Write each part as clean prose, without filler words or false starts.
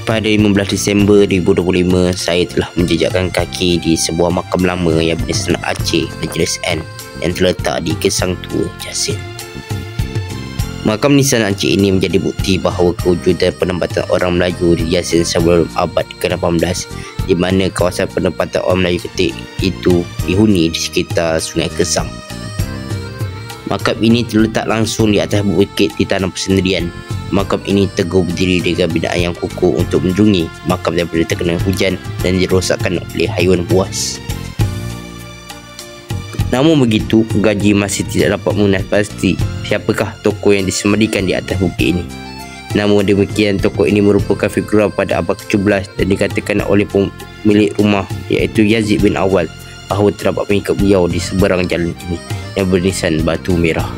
Pada 15 Disember 2025, saya telah menjejakkan kaki di sebuah makam lama yang bernisian Aceh, Majlis N, yang terletak di Kesang Tua, Jasin. Makam nisan Aceh ini menjadi bukti bahawa kewujudan penempatan orang Melayu di Jasin sebelum abad ke-18, di mana kawasan penempatan orang Melayu ketika itu dihuni di sekitar Sungai Kesang. Makam ini terletak langsung di atas bukit di tanah persendirian. Makam ini teguh berdiri dengan binaan yang kukuh untuk melindungi makam daripada terkena hujan dan dirosakkan oleh haiwan buas. Namun begitu, pengkaji masih tidak dapat mengenal pasti siapakah tokoh yang disemadikan di atas bukit ini. Namun demikian, tokoh ini merupakan figura pada abad ke-17 dan dikatakan oleh pemilik rumah iaitu Yazid bin Awal bahawa terdapat pengikut beliau di seberang jalan ini yang bernisan batu merah.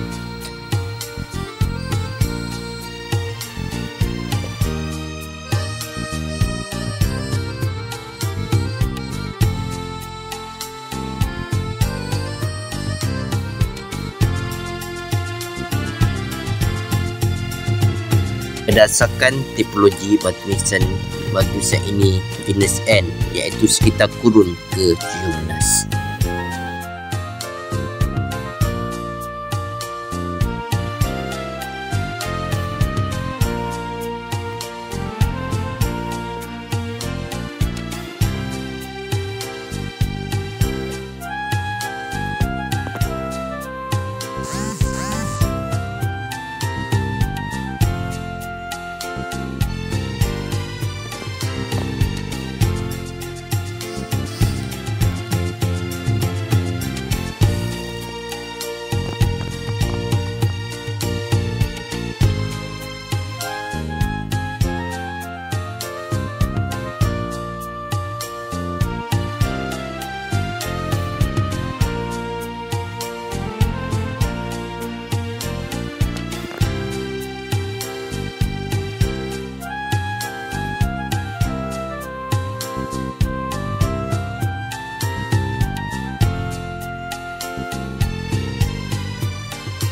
Berdasarkan tipologi batu nisan ini Venus N, iaitu sekitar kurun ke-17.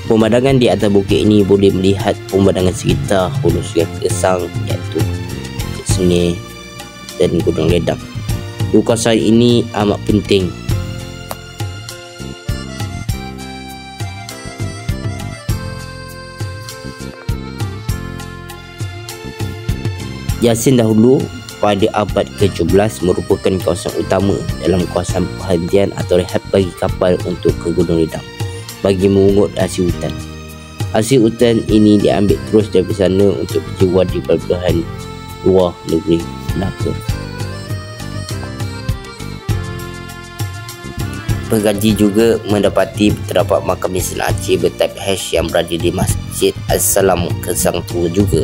Pemandangan di atas bukit ini boleh melihat pemandangan sekitar hulu Sungai Kesang, iaitu Sungai dan Gunung Ledang. Kawasan ini amat penting Jasin dahulu pada abad ke-17 merupakan kawasan utama dalam kawasan perhentian atau rehat bagi kapal untuk ke Gunung Ledang bagi mengungut hasil hutan. Hasil hutan ini diambil terus dari sana untuk dijual di belahan luar negeri Melaka. Pengkaji juga mendapati terdapat makam nisan Aceh bertype H yang berada di Masjid As-Salam Kesang Tua juga.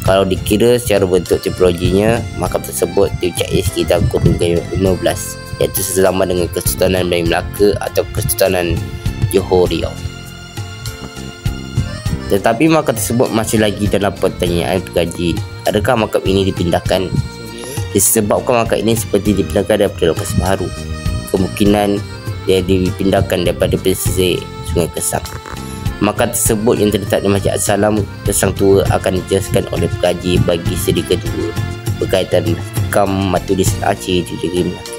Kalau dikira secara bentuk tipologinya, makam tersebut dicari sekitar kurun ke-15, iaitu sezaman dengan Kesultanan Melayu Melaka atau Kesultanan Johor Riau. Tetapi makam tersebut masih lagi dalam pertanyaan pengkaji. Adakah makam ini dipindahkan? Disebabkan makam ini seperti dipindahkan daripada lokasi baru. Kemungkinan dia dipindahkan daripada pesisir Sungai Kesang. Makam tersebut yang terletak di Masjid As-Salam Kesang Tua akan dijelaskan oleh pengkaji bagi seri kedua berkaitan makam Batu Nisan Aceh di negeri Melaka.